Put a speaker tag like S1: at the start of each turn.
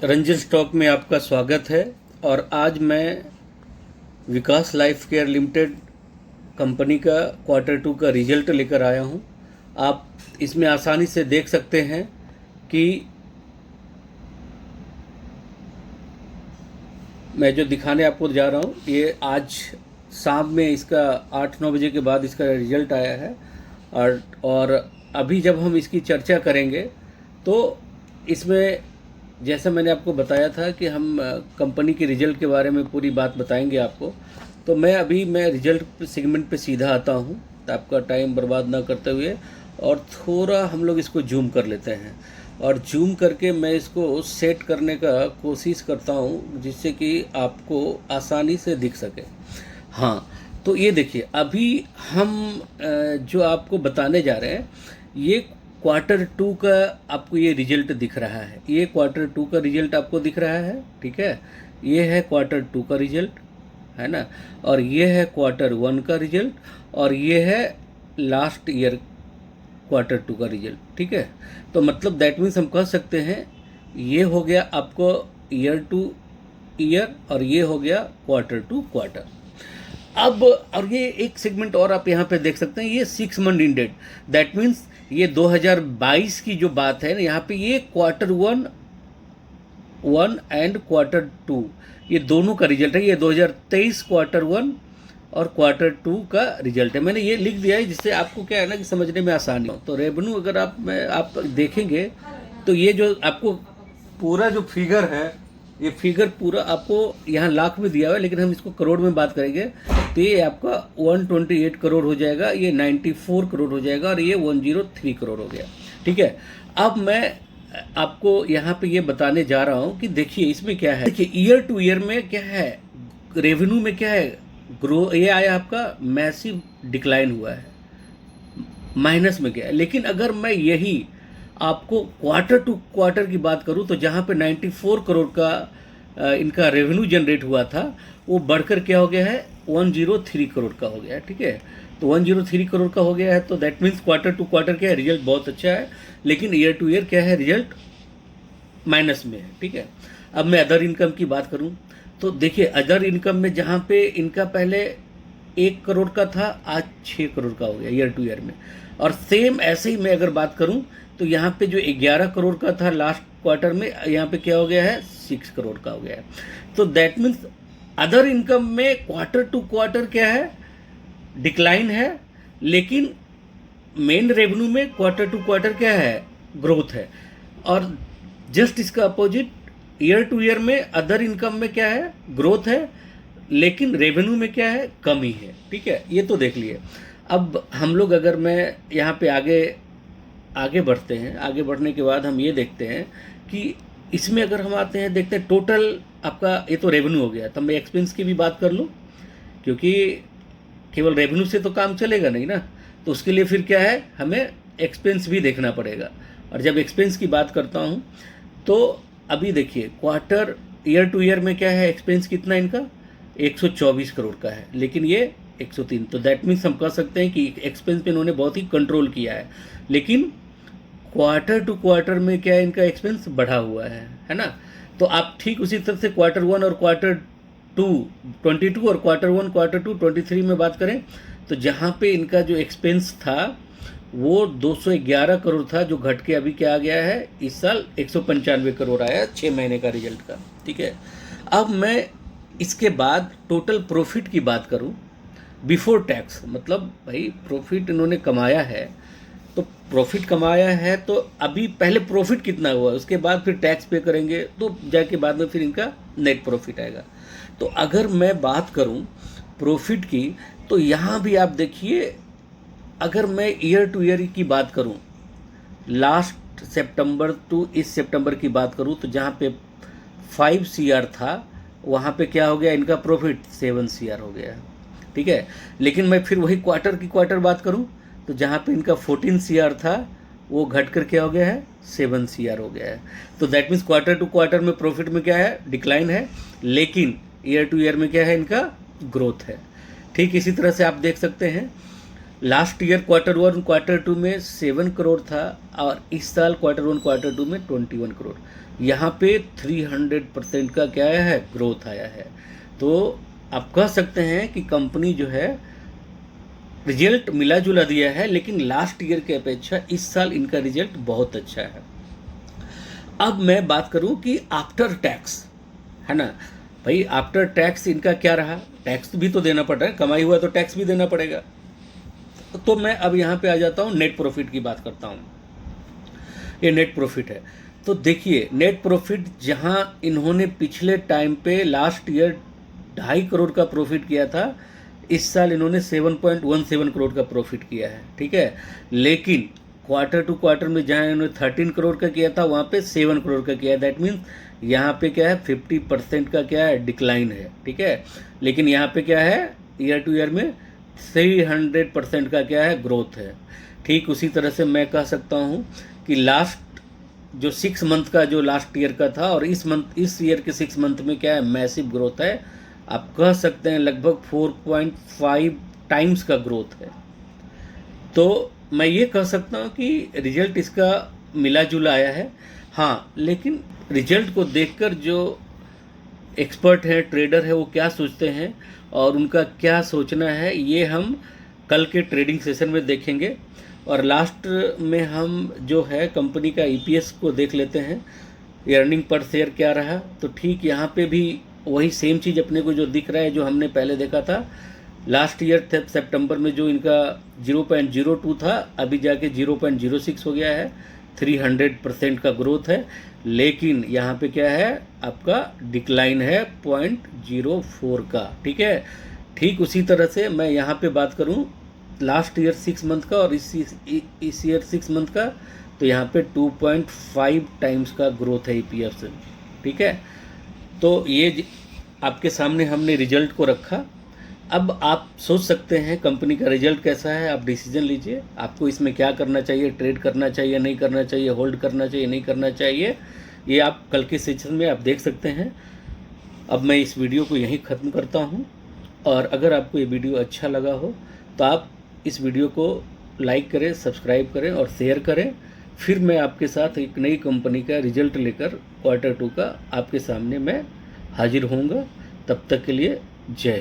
S1: Ranjan stock में आपका स्वागत है। और आज मैं विकास लाइफ केयर लिमिटेड कंपनी का Q2 का रिजल्ट लेकर आया हूं। आप इसमें आसानी से देख सकते हैं कि मैं जो दिखाने आपको जा रहा हूं, ये आज शाम में इसका 8-9 बजे के बाद इसका रिजल्ट आया है। और अभी जब हम इसकी चर्चा करेंगे तो इसमें जैसा मैंने आपको बताया था कि हम कंपनी के रिजल्ट के बारे में पूरी बात बताएंगे आपको। तो मैं रिजल्ट सेगमेंट पे सीधा आता हूँ, तो आपका टाइम बर्बाद ना करते हुए और थोड़ा हम लोग इसको जूम कर लेते हैं और जूम करके मैं इसको सेट करने का कोशिश करता हूँ जिससे कि आपको आसानी से दिख सके। हाँ, तो ये देखिए, अभी हम जो आपको बताने जा रहे हैं ये Q2 का आपको ये रिजल्ट दिख रहा है। ये Q2 का रिजल्ट आपको दिख रहा है, ठीक है। ये है Q2 का रिजल्ट, है ना। और ये है Q1 का रिजल्ट और ये है लास्ट ईयर Q2 का रिजल्ट, ठीक है। तो मतलब दैट मीन्स हम कह सकते हैं ये हो गया आपको ईयर टू ईयर और ये हो गया Q2 अब। और ये एक सेगमेंट और आप यहाँ पे देख सकते हैं, ये 6 मंथ इंडेड। दैट मीन्स ये 2022 की जो बात है ना, यहाँ पे ये Q1 एंड Q2 ये दोनों का रिजल्ट है। ये 2023 Q1 और Q2 का रिजल्ट है। मैंने ये लिख दिया है जिससे आपको क्या है ना कि समझने में आसानी हो। तो रेवेन्यू अगर आप देखेंगे तो ये जो आपको पूरा जो फिगर है, ये फिगर पूरा आपको यहाँ लाख में दिया हुआ है, लेकिन हम इसको करोड़ में बात करेंगे तो ये आपका 128 करोड़ हो जाएगा, ये 94 करोड़ हो जाएगा और ये 103 करोड़ हो गया, ठीक है। अब मैं आपको यहाँ पे ये बताने जा रहा हूँ कि देखिए इसमें क्या है। देखिए ईयर टू ईयर में क्या है, रेवेन्यू में क्या है, ये आया आपका मैसिव डिक्लाइन हुआ है, माइनस में गया है। लेकिन अगर मैं यही आपको Q2 की बात करूं तो जहां पे 94 करोड़ का इनका रेवेन्यू जनरेट हुआ था, वो बढ़कर क्या हो गया है 103 करोड़ का हो गया है, ठीक है। तो 103 करोड़ का हो गया है, तो दैट मीन्स Q2 क्या है, रिजल्ट बहुत अच्छा है। लेकिन ईयर टू ईयर क्या है, रिजल्ट माइनस में है, ठीक है। अब मैं अदर इनकम की बात करूं तो देखिए अदर इनकम में जहां पे इनका पहले 1 करोड़ का था, आज 6 करोड़ का हो गया ईयर टू ईयर में। और सेम ऐसे ही मैं अगर बात करूं तो यहाँ पे जो 11 करोड़ का था लास्ट क्वार्टर में, यहाँ पे क्या हो गया है 6 करोड़ का हो गया है। तो दैट मीन्स अदर इनकम में Q2 क्या है, डिक्लाइन है। लेकिन मेन रेवेन्यू में Q2 क्या है, ग्रोथ है। और जस्ट इसका अपोजिट ईयर टू ईयर में अदर इनकम में क्या है, ग्रोथ है, लेकिन रेवेन्यू में क्या है, कमी है, ठीक है। ये तो देख लिए। अब हम लोग अगर मैं यहाँ पे आगे बढ़ते हैं, आगे बढ़ने के बाद हम ये देखते हैं कि इसमें अगर हम आते हैं, देखते हैं टोटल आपका, ये तो रेवेन्यू हो गया। तब मैं एक्सपेंस की भी बात कर लूँ, क्योंकि केवल रेवेन्यू से तो काम चलेगा नहीं ना। तो उसके लिए फिर क्या है, हमें एक्सपेंस भी देखना पड़ेगा। और जब एक्सपेंस की बात करता हूँ तो अभी देखिए ईयर टू ईयर में क्या है, एक्सपेंस कितना इनका 124 करोड़ का है, लेकिन ये 103। तो दैट मीन्स हम कह सकते हैं कि एक्सपेंस पे इन्होंने बहुत ही कंट्रोल किया है। लेकिन Q2 में क्या है, इनका एक्सपेंस बढ़ा हुआ है ना। तो आप ठीक उसी तरह से Q1 और Q2 22 और Q1 Q2 23 में बात करें तो जहाँ पे इनका जो एक्सपेंस था वो 211 करोड़ था, जो घट के अभी क्या आ गया है, इस साल 195 करोड़ आया 6 महीने का रिजल्ट का, ठीक है। अब मैं इसके बाद टोटल प्रॉफिट की बात करूं बिफोर टैक्स, मतलब भाई प्रॉफिट इन्होंने कमाया है, तो प्रॉफिट कमाया है तो अभी पहले प्रॉफिट कितना हुआ, उसके बाद फिर टैक्स पे करेंगे तो जाके बाद में फिर इनका नेट प्रॉफिट आएगा। तो अगर मैं बात करूं प्रॉफिट की तो यहाँ भी आप देखिए, अगर मैं ईयर टू ईयर की बात करूं, लास्ट सितंबर टू इस सितंबर की बात करूं तो जहाँ पे 5 CR था, वहाँ पे क्या हो गया, इनका प्रॉफिट 7 CR हो गया, ठीक है। लेकिन मैं फिर वही क्वार्टर बात करूं तो जहाँ पे इनका 14 CR था, वो घट कर क्या हो गया है 7 CR हो गया है। तो दैट मीन्स Q2 में प्रॉफिट में क्या है, डिक्लाइन है, लेकिन ईयर टू ईयर में क्या है, इनका ग्रोथ है। ठीक इसी तरह से आप देख सकते हैं लास्ट ईयर Q1 Q2 में 7 करोड़ था और इस साल Q1 Q2 में 21 करोड़। यहाँ पे 300% का क्या आया है, ग्रोथ आया है। तो आप कह सकते हैं कि कंपनी जो है रिजल्ट मिला जुला दिया है, लेकिन लास्ट ईयर की अपेक्षा इस साल इनका रिजल्ट बहुत अच्छा है। अब मैं बात करूं कि आफ्टर टैक्स, है ना भाई, आफ्टर टैक्स इनका क्या रहा, टैक्स भी तो देना पड़ रहा है, कमाई हुआ तो टैक्स भी देना पड़ेगा। तो मैं अब यहाँ पे आ जाता हूँ, नेट प्रॉफिट की बात करता हूँ। ये नेट प्रॉफिट है, तो देखिए नेट प्रॉफिट जहाँ इन्होंने पिछले टाइम पे लास्ट ईयर 2.5 करोड़ का प्रॉफिट किया था, इस साल इन्होंने 7.17 करोड़ का प्रॉफिट किया है, ठीक है। लेकिन क्वार्टर टू क्वार्टर में जहाँ इन्होंने 13 करोड़ का किया था, वहाँ पे 7 करोड़ का किया है। दैट मीन्स यहाँ पे क्या है, 50% का क्या है, डिक्लाइन है, ठीक है। लेकिन यहाँ पे क्या है, ईयर टू ईयर में 300% का क्या है, ग्रोथ है। ठीक उसी तरह से मैं कह सकता हूँ कि लास्ट जो 6 मंथ का जो लास्ट ईयर का था और इस ईयर के 6 मंथ में क्या है, मैसिव ग्रोथ है। आप कह सकते हैं लगभग 4.5 टाइम्स का ग्रोथ है। तो मैं ये कह सकता हूँ कि रिजल्ट इसका मिला जुला आया है। हाँ, लेकिन रिजल्ट को देखकर जो एक्सपर्ट है, ट्रेडर है, वो क्या सोचते हैं और उनका क्या सोचना है, ये हम कल के ट्रेडिंग सेशन में देखेंगे। और लास्ट में हम जो है कंपनी का ईपीएस को देख लेते हैं, अर्निंग पर शेयर क्या रहा। तो ठीक यहाँ पे भी वही सेम चीज़ अपने को जो दिख रहा है, जो हमने पहले देखा था लास्ट ईयर सितंबर में, जो इनका 0.02 था, अभी जाके 0.06 हो गया है। 300% का ग्रोथ है। लेकिन यहाँ पे क्या है, आपका डिक्लाइन है 0.04 का, ठीक है। ठीक उसी तरह से मैं यहाँ पे बात करूँ लास्ट ईयर 6 मंथ का और इस ईयर 6 मंथ का, तो यहाँ पे 2.5 टाइम्स का ग्रोथ है ईपीएफ से, ठीक है। तो ये आपके सामने हमने रिजल्ट को रखा। अब आप सोच सकते हैं कंपनी का रिजल्ट कैसा है, आप डिसीजन लीजिए, आपको इसमें क्या करना चाहिए, ट्रेड करना चाहिए, नहीं करना चाहिए, होल्ड करना चाहिए, नहीं करना चाहिए, ये आप कल के सेशन में आप देख सकते हैं। अब मैं इस वीडियो को यहीं ख़त्म करता हूँ, और अगर आपको ये वीडियो अच्छा लगा हो तो आप इस वीडियो को लाइक करें, सब्सक्राइब करें और शेयर करें। फिर मैं आपके साथ एक नई कंपनी का रिजल्ट लेकर क्वार्टर 2 का आपके सामने मैं हाजिर होऊंगा। तब तक के लिए जय।